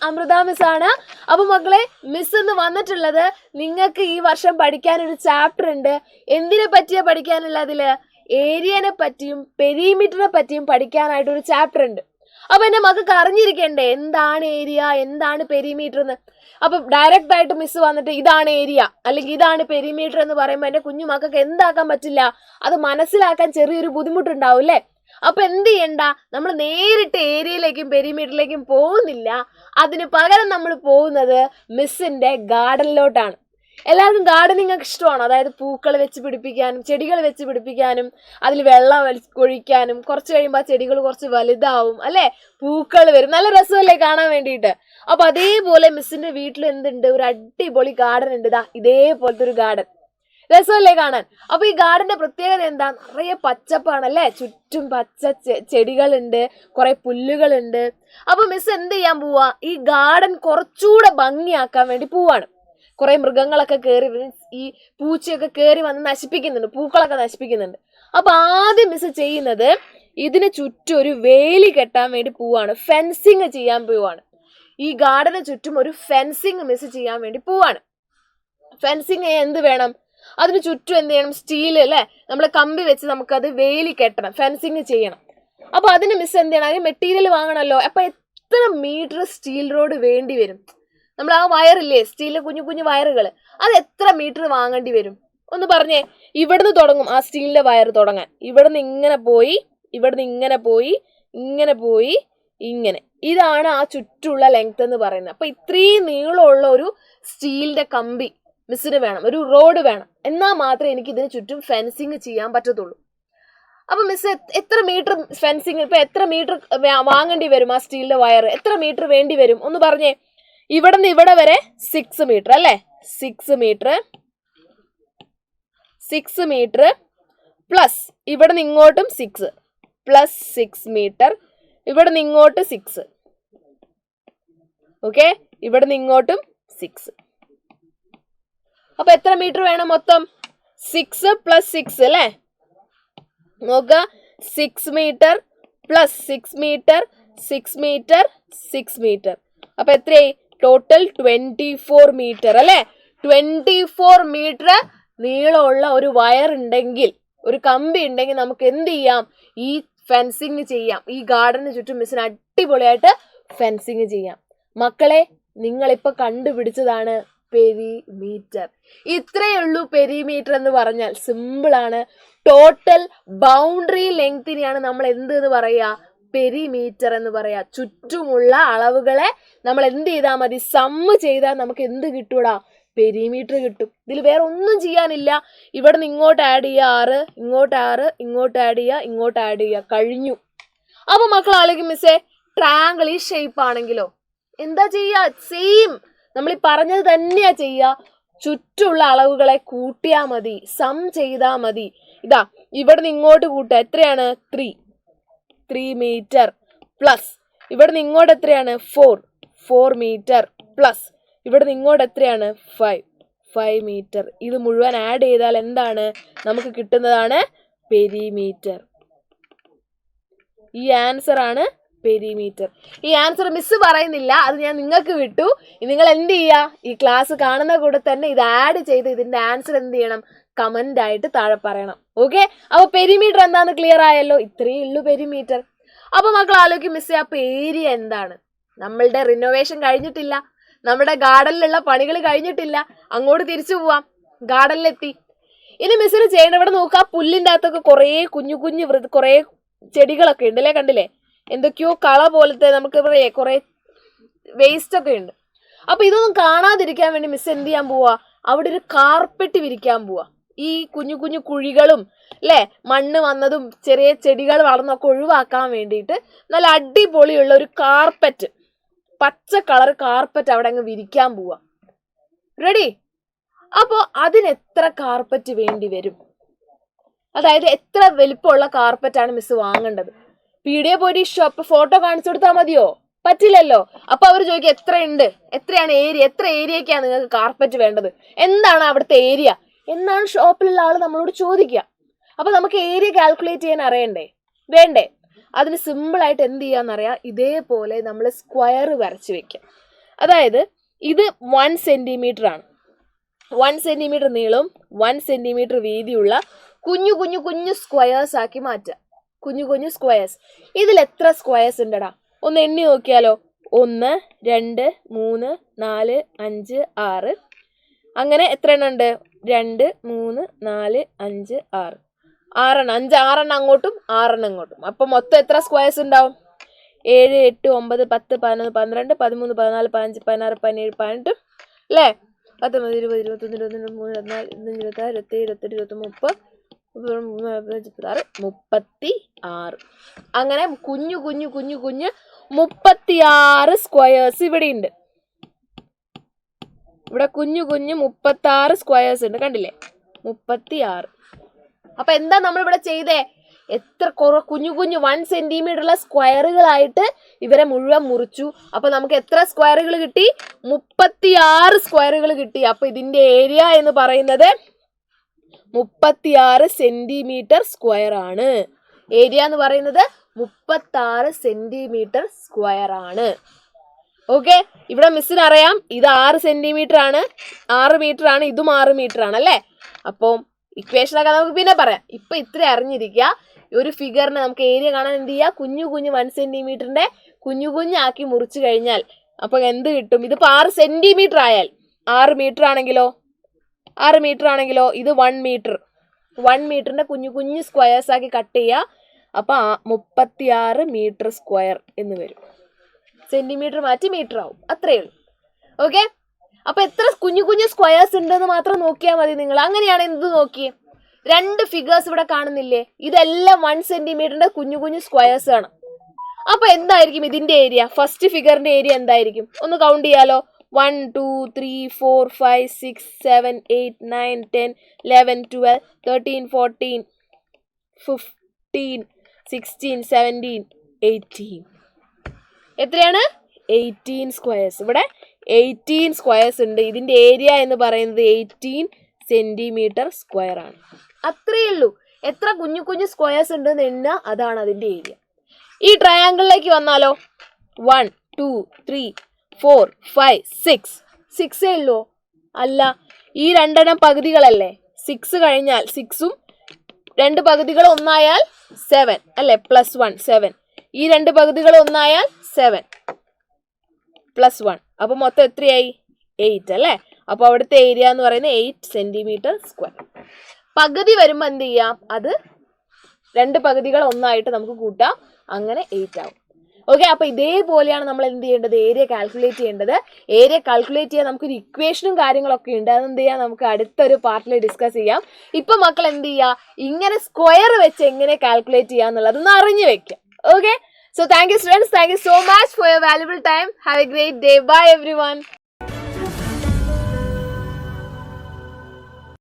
Amrita miss ആണ്. അപ്പൊ മക്കളെ, മിസ് ഇന്ന് വന്നിട്ടുള്ളത് നിങ്ങൾക്ക് ഈ വർഷം പഠിക്കാൻ ഒരു ചാപ്റ്റർ ഉണ്ട്. എന്തിനെ പറ്റിയാ പഠിക്കാനുള്ളതില്? ഏരിയനെ പറ്റിയും പെരിമീറ്ററിനെ പറ്റിയും പഠിക്കാനായിട്ട് ഒരു ചാപ്റ്റർ ഉണ്ട്. അപ്പൊ എന്റെ മക്കൾക്ക് അറിഞ്ഞിരിക്കണ്ടേ എന്താണ് ഏരിയ, എന്താണ് പെരിമീറ്റർ എന്ന്? അപ്പൊ ഡയറക്റ്റ് ആയിട്ട് മിസ് വന്നിട്ട് ഇതാണ് ഏരിയ അല്ലെങ്കിൽ ഇതാണ് പെരിമീറ്റർ എന്ന് പറയുമ്പോൾ എന്റെ കുഞ്ഞു മക്കൾക്ക് എന്താക്കാൻ പറ്റില്ല, അത് മനസ്സിലാക്കാൻ ചെറിയൊരു ബുദ്ധിമുട്ടുണ്ടാവും അല്ലേ? അപ്പൊ എന്ത് ചെയ്യണ്ട, നമ്മൾ നേരിട്ട് ഏരിയയിലേക്കും പെരിമീറ്ററിലേക്കും പോകുന്നില്ല. അതിന് പകരം നമ്മൾ പോകുന്നത് മിസ്സിന്റെ ഗാർഡനിലോട്ടാണ്. എല്ലാവർക്കും ഗാർഡനിങ് ഒക്കെ ഇഷ്ടമാണ്. അതായത് പൂക്കൾ വെച്ച് പിടിപ്പിക്കാനും ചെടികൾ വെച്ച് പിടിപ്പിക്കാനും അതിൽ വെള്ളം ഒഴിക്കാനും. കുറച്ച് കഴിയുമ്പോൾ ആ ചെടികൾ കുറച്ച് വലുതാവും അല്ലെ, പൂക്കൾ വരും, നല്ല രസമല്ലേ കാണാൻ വേണ്ടിയിട്ട്. അപ്പൊ അതേപോലെ മിസ്സിന്റെ വീട്ടിൽ എന്തുണ്ട്, ഒരു അടിപൊളി ഗാർഡൻ ഉണ്ട്. ഇതേപോലത്തെ ഒരു ഗാർഡൻ, രസമല്ലേ കാണാൻ. അപ്പൊ ഈ ഗാർഡന്റെ പ്രത്യേകത എന്താ? നിറയെ പച്ചപ്പാണല്ലേ, ചുറ്റും പച്ച ചെടികളുണ്ട്, കുറെ പുല്ലുകളുണ്ട്. അപ്പൊ മിസ് എന്ത് ചെയ്യാൻ പോവാ, ഈ ഗാർഡൻ കുറച്ചുകൂടെ ഭംഗിയാക്കാൻ വേണ്ടി പോവാണ്. കുറെ മൃഗങ്ങളൊക്കെ കയറി, ഈ പൂച്ചയൊക്കെ കയറി വന്ന് നശിപ്പിക്കുന്നുണ്ട്, പൂക്കളൊക്കെ നശിപ്പിക്കുന്നുണ്ട്. അപ്പൊ ആദ്യം മിസ് ചെയ്യുന്നത് ഇതിന് ചുറ്റും ഒരു വേലി കെട്ടാൻ വേണ്ടി പോവാണ്, ഫെൻസിങ് ചെയ്യാൻ പോവാണ്. ഈ ഗാർഡന് ചുറ്റും ഒരു ഫെൻസിങ് മിസ് ചെയ്യാൻ വേണ്ടി പോവാണ്. ഫെൻസിങ് എന്ത് വേണം? അതിന് ചുറ്റും എന്ത് ചെയ്യണം? സ്റ്റീൽ അല്ലെ, നമ്മൾ കമ്പി വെച്ച് നമുക്കത് വേലി കെട്ടണം, ഫെൻസിങ് ചെയ്യണം. അപ്പൊ അതിന് മിസ് എന്ത് ചെയ്യണം? അതിന് മെറ്റീരിയൽ വാങ്ങണമല്ലോ. അപ്പൊ എത്ര മീറ്റർ സ്റ്റീൽ റോഡ് വേണ്ടി വരും? നമ്മൾ ആ വയറില്ലേ, സ്റ്റീലിലെ കുഞ്ഞു കുഞ്ഞു വയറുകൾ, അത് എത്ര മീറ്റർ വാങ്ങേണ്ടി വരും? ഒന്ന് പറഞ്ഞേ. ഇവിടുന്ന് തുടങ്ങും ആ സ്റ്റീലിന്റെ വയർ തുടങ്ങാൻ. ഇവിടുന്ന് ഇങ്ങനെ പോയി, ഇവിടുന്ന് ഇങ്ങനെ പോയി, ഇങ്ങനെ പോയി, ഇങ്ങനെ. ഇതാണ് ആ ചുറ്റുള്ള ലെങ്ത് എന്ന് പറയുന്നത്. അപ്പൊ ഇത്രയും നീളമുള്ള ഒരു സ്റ്റീലിന്റെ കമ്പി മിസ്സിന് വേണം, ഒരു റോഡ് വേണം. എന്നാൽ മാത്രമേ എനിക്ക് ഇതിന് ചുറ്റും ഫെൻസിങ് ചെയ്യാൻ പറ്റത്തുള്ളൂ. അപ്പൊ മിസ് എത്ര മീറ്റർ ഫെൻസിങ്, ഇപ്പൊ എത്ര മീറ്റർ വാങ്ങേണ്ടി വരും? ആ സ്റ്റീലിന്റെ വയർ എത്ര മീറ്റർ വേണ്ടി വരും? ഒന്ന് പറഞ്ഞേ. ഇവിടെ നിന്ന് ഇവിടെ വരെ 6 മീറ്റർ അല്ലേ, 6 മീറ്റർ പ്ലസ് ഇവിടെ നിന്ന് ഇങ്ങോട്ടും 6 പ്ലസ് 6 മീറ്റർ, ഇവിടെ നിന്ന് ഇങ്ങോട്ട് 6. ഓക്കെ, ഇവിടെ നിന്ന് ഇങ്ങോട്ടും 6. അപ്പൊ എത്ര മീറ്റർ വേണം മൊത്തം? 6 പ്ലസ് 6 അല്ലേ, നോക്ക. 6 metre plus 6 metre, 6 metre, 6 metre. അപ്പൊ എത്രയായി? ടോട്ടൽ 24 മീറ്റർ അല്ലെ. 24 മീറ്റർ നീളമുള്ള ഒരു വയർ ഉണ്ടെങ്കിൽ, ഒരു കമ്പി ഉണ്ടെങ്കിൽ നമുക്ക് എന്ത് ചെയ്യാം? ഈ ഫെൻസിങ് ചെയ്യാം. ഈ ഗാർഡന് ചുറ്റും മിസ്സിന് അടിപൊളിയായിട്ട് ഫെൻസിങ് ചെയ്യാം. മക്കളെ, നിങ്ങളിപ്പോ കണ്ടുപിടിച്ചതാണ് പെരിമീറ്റർ. ഇത്രയേ ഉള്ളൂ പെരിമീറ്റർ എന്ന് പറഞ്ഞാൽ. സിമ്പിൾ ആണ്. ടോട്ടൽ ബൗണ്ടറി ലെങ്തിനെയാണ് നമ്മൾ എന്ത് എന്ന് പറയാ? പെരിമീറ്റർ എന്ന് പറയാ. ചുറ്റുമുള്ള അളവുകളെ നമ്മൾ എന്ത് ചെയ്താൽ മതി? സമ്മ് ചെയ്താൽ നമുക്ക് എന്ത് കിട്ടൂടാ? പെരിമീറ്റർ കിട്ടും. ഇതിൽ വേറെ ഒന്നും ചെയ്യാനില്ല. ഇവിടെ നിന്ന് ഇങ്ങോട്ട് ആഡ് ചെയ്യുക 6, ഇങ്ങോട്ട് 6, ഇങ്ങോട്ട് ആഡ് ചെയ്യുക, ഇങ്ങോട്ട് ആഡ് ചെയ്യുക, കഴിഞ്ഞു. അപ്പൊ മക്കൾ ആലോചിക്കും, മിസ്സേ ട്രയാങ്കിൾ ഈ ഷേപ്പ് ആണെങ്കിലോ എന്താ ചെയ്യുക? സെയിം നമ്മൾ ഈ പറഞ്ഞത് തന്നെയാ ചെയ്യുക. ചുറ്റുള്ള അളവുകളെ കൂട്ടിയാൽ മതി, സം ചെയ്താൽ മതി. ഇതാ ഇവിടെ നിന്ന് ഇങ്ങോട്ട് കൂട്ടുക, എത്രയാണ്? 3 മീറ്റർ പ്ലസ് ഇവിടെ നിന്ന് ഇങ്ങോട്ട് എത്രയാണ്? 4 മീറ്റർ പ്ലസ് ഇവിടെ നിന്ന് ഇങ്ങോട്ട് എത്രയാണ്? 5 മീറ്റർ. ഇത് മുഴുവൻ ആഡ് ചെയ്താൽ എന്താണ് നമുക്ക് കിട്ടുന്നതാണ്? പെരിമീറ്റർ. ഈ ആൻസർ ആണ് പെരിമീറ്റർ. ഈ ആൻസർ മിസ് പറയുന്നില്ല, അത് ഞാൻ നിങ്ങൾക്ക് വിട്ടു. നിങ്ങൾ എന്ത് ചെയ്യുക? ഈ ക്ലാസ് കാണുന്ന കൂടെ തന്നെ ഇത് ആഡ് ചെയ്ത് ഇതിന്റെ ആൻസർ എന്ത് ചെയ്യണം? കമന്റ് ആയിട്ട് താഴെ പറയണം. ഓക്കെ, അപ്പൊ പെരിമീറ്റർ എന്താന്ന് ക്ലിയർ ആയല്ലോ. ഇത്രയേ ഉള്ളൂ പെരിമീറ്റർ. അപ്പൊ മക്കൾ ആലോചിക്കും, മിസ്സേ അപ്പൊ ഏരിയ എന്താണ്? നമ്മളുടെ റിനോവേഷൻ കഴിഞ്ഞിട്ടില്ല, നമ്മുടെ ഗാർഡനിലുള്ള പണികൾ കഴിഞ്ഞിട്ടില്ല. അങ്ങോട്ട് തിരിച്ചു പോവാം. ഗാർഡനിലെത്തി. ഇനി മിസ്സിന് ചെയ്യേണ്ട, ഇവിടെ നോക്കുക, പുല്ലിൻ്റെ അകത്തൊക്കെ കുറേ കുഞ്ഞു കുഞ്ഞു കുറേ ചെടികളൊക്കെ ഉണ്ട് അല്ലേ, കണ്ടില്ലേ? എന്തൊക്കെയോ കള പോലത്തെ നമുക്ക് കുറെ വേസ്റ്റ് ഒക്കെ ഉണ്ട്. അപ്പൊ ഇതൊന്നും കാണാതിരിക്കാൻ വേണ്ടി മിസ് എന്ത് ചെയ്യാൻ പോവാ? അവിടെ ഒരു കാർപ്പറ്റ് വിരിക്കാൻ പോവാ. ഈ കുഞ്ഞു കുഞ്ഞു കുഴികളും അല്ലെ, മണ്ണ് വന്നതും ചെറിയ ചെടികൾ വളർന്നൊക്കെ ഒഴിവാക്കാൻ വേണ്ടിയിട്ട് നല്ല അടിപൊളിയുള്ള ഒരു കാർപ്പറ്റ്, പച്ച കളർ കാർപ്പറ്റ് അവിടെ അങ്ങ് വിരിക്കാൻ പോവാ. റെഡി? അപ്പോ അതിന് എത്ര കാർപ്പറ്റ് വേണ്ടി വരും? അതായത് എത്ര വലിപ്പമുള്ള കാർപ്പറ്റാണ് മിസ് വാങ്ങേണ്ടത്? പീടിയെ പോയിട്ട് ഈ ഷോപ്പ് ഫോട്ടോ കാണിച്ചു കൊടുത്താൽ മതിയോ? പറ്റില്ലല്ലോ. അപ്പൊ അവർ ചോദിക്കുക എത്രയുണ്ട്, എത്രയാണ് ഏരിയ, എത്ര ഏരിയക്കാണ് നിങ്ങൾക്ക് കാർപ്പറ്റ് വേണ്ടത്, എന്താണ് അവിടുത്തെ ഏരിയ എന്നാണ് ഷോപ്പിലുള്ള ആള് നമ്മളോട് ചോദിക്കുക. അപ്പൊ നമുക്ക് ഏരിയ കാൽക്കുലേറ്റ് ചെയ്യാൻ അറിയണ്ടേ? വേണ്ടേ? അതിന് സിമ്പിൾ ആയിട്ട് എന്ത് ചെയ്യാന്നറിയാം, ഇതേപോലെ നമ്മൾ സ്ക്വയർ വരച്ച് വെക്കാം. അതായത് ഇത് 1 സെന്റിമീറ്റർ ആണ്. 1 സെന്റിമീറ്റർ നീളവും 1 സെന്റിമീറ്റർ വീതിയുള്ള കുഞ്ഞു കുഞ്ഞു കുഞ്ഞു സ്ക്വയേഴ്സ് ആക്കി മാറ്റുക. കുഞ്ഞു കുഞ്ഞു സ്ക്വയേഴ്സ്. ഇതിൽ എത്ര സ്ക്വയേഴ്സ് ഉണ്ടടാ? ഒന്ന് എണ്ണി നോക്കിയാലോ. 1 2 3 4 5 6. അങ്ങനെ എത്ര എണ്ണം ഉണ്ട്? 2 3 4 5 6. 6 എണ്ണം. 6 അങ്ങോട്ടും 6 ഇങ്ങോട്ടും. അപ്പൊ മൊത്തം എത്ര സ്ക്വയേഴ്സ് ഉണ്ടാവും? 7 8 9 10 11 12 13 14 15 16 17 18 അല്ലേ? 19 20 21 22 23 24 25 26 27 28 29 30 36. അങ്ങനെ കുഞ്ഞു കുഞ്ഞു കുഞ്ഞു കുഞ്ഞു 36 സ്ക്വയേഴ്സ് ഇവിടെ ഉണ്ട്. ഇവിടെ കുഞ്ഞു കുഞ്ഞു 36 സ്ക്വയേഴ്സ് ഉണ്ട്. കണ്ടില്ലേ? 36. അപ്പൊ എന്താ നമ്മളിവിടെ ചെയ്തേ? എത്ര കുഞ്ഞു കുഞ്ഞു 1 സെന്റിമീറ്റർ ഉള്ള സ്ക്വയറുകളായിട്ട് ഇവരെ മുഴുവൻ മുറിച്ചു. അപ്പൊ നമുക്ക് എത്ര സ്ക്വയറുകൾ കിട്ടി? 36 സ്ക്വയറുകൾ കിട്ടി. അപ്പൊ ഇതിന്റെ ഏരിയ എന്ന് പറയുന്നത് 36 സെന്റിമീറ്റർ സ്ക്വയർ ആണ്. ഏരിയ എന്ന് പറയുന്നത് 36 സെന്റിമീറ്റർ സ്ക്വയർ ആണ്. ഓക്കെ, ഇവിടെ മിസ്സിന് അറിയാം ഇത് 6 സെന്റിമീറ്റർ ആണ്, 6 മീറ്റർ ആണ്, ഇതും 6 മീറ്റർ ആണ് അല്ലേ? അപ്പോൾ ഇക്വേഷനൊക്കെ നമുക്ക് പിന്നെ പറയാം. ഇപ്പൊ ഇത്ര അറിഞ്ഞിരിക്കുക. ഒരു ഫിഗറിന് നമുക്ക് ഏരിയ കാണാൻ എന്ത് ചെയ്യുക? കുഞ്ഞു കുഞ്ഞു 1 സെന്റിമീറ്ററിന്റെ കുഞ്ഞു കുഞ്ഞാക്കി മുറിച്ചു കഴിഞ്ഞാൽ അപ്പൊ എന്ത് കിട്ടും? ഇതിപ്പോ 6 സെന്റിമീറ്റർ ആയാൽ 6 മീറ്റർ ആണെങ്കിലോ 6 മീറ്റർ ആണെങ്കിലോ ഇത് 1 മീറ്റർ. 1 മീറ്ററിന്റെ കുഞ്ഞു കുഞ്ഞു സ്ക്വയേഴ്സ് ആക്കി കട്ട് ചെയ്യുക. അപ്പൊ 36 മീറ്റർ സ്ക്വയർ എന്ന് വരും. സെന്റിമീറ്റർ മാറ്റി മീറ്റർ ആവും. അത്രയേ ഉള്ളൂ. ഓക്കെ, അപ്പൊ എത്ര കുഞ്ഞു കുഞ്ഞു സ്ക്വയേഴ്സ് ഉണ്ടെന്ന് മാത്രം നോക്കിയാൽ മതി നിങ്ങൾ. അങ്ങനെയാണ് എന്ത് നോക്കിയേ? 2 ഫിഗേഴ്സ് ഇവിടെ കാണുന്നില്ലേ? ഇതെല്ലാം 1 സെന്റിമീറ്ററിന്റെ കുഞ്ഞു കുഞ്ഞു സ്ക്വയേഴ്സ് ആണ്. അപ്പൊ എന്തായിരിക്കും ഇതിന്റെ ഏരിയ? ഫസ്റ്റ് ഫിഗറിന്റെ ഏരിയ എന്തായിരിക്കും? ഒന്ന് കൗണ്ട് ചെയ്യാലോ. 1 2 3 4 5 6 7 8 9 10 11 12 13 14 15 16 17 18. എത്രയാണ്? 18 സ്ക്വയേഴ്സ്. ഇവിടെ 18 സ്ക്വയേഴ്സ് ഉണ്ട്. ഇതിന്റെ ഏരിയ എന്ന് പറയുന്നത് 18 സെന്റിമീറ്റർ സ്ക്വയർ ആണ്. അത്രയേ ഉള്ളൂ. എത്ര കുഞ്ഞു കുഞ്ഞു സ്ക്വയേഴ്സ് ഉണ്ടെന്ന് എണ്ണുക, അതാണ് അതിന്റെ ഏരിയ. ഈ ട്രയാങ്കിളിലേക്ക് വന്നാലോ. 1 2 3 4 5 6. 6 ഉള്ളൂ? അല്ല, ഈ 2 പകുതികളല്ലേ? 6 കഴിഞ്ഞാൽ 6ഉം 2 പകുതികൾ ഒന്നായാൽ 7 അല്ലെ? +1 7. ഈ 2 പകുതികൾ ഒന്നായാൽ 7 +1. അപ്പൊ മൊത്തം എത്രയായി? 8 അല്ലേ? അപ്പൊ അവിടുത്തെ ഏരിയ എന്ന് പറയുന്നത് 8 സെന്റിമീറ്റർ സ്ക്വയർ. പകുതി വരുമ്പോൾ എന്ത് ചെയ്യാം? അത് 2 പകുതികൾ ഒന്നായിട്ട് നമുക്ക് കൂട്ടാം. അങ്ങനെ 8 ആവും. ഓക്കെ, അപ്പൊ ഇതേപോലെയാണ് നമ്മൾ എന്ത് ചെയ്യേണ്ടത്? ഏരിയ കാൽക്കുലേറ്റ് ചെയ്യേണ്ടത്. ഏരിയ കാൽക്കുലേറ്റ് ചെയ്യാൻ നമുക്കൊരു ഇക്വേഷനും കാര്യങ്ങളൊക്കെ ഉണ്ട്. അതെന്ത് ചെയ്യാം? നമുക്ക് അടുത്തൊരു പാർട്ടിൽ ഡിസ്കസ് ചെയ്യാം. ഇപ്പൊ മക്കൾ എന്ത് ചെയ്യുക? ഇങ്ങനെ സ്ക്വയർ വെച്ച് എങ്ങനെ കാൽക്കുലേറ്റ് ചെയ്യാന്നുള്ളതൊന്ന് അറിഞ്ഞു വെക്കാം. Okay, so thank you students, thank you so much for your valuable time. Have a great day. Bye everyone.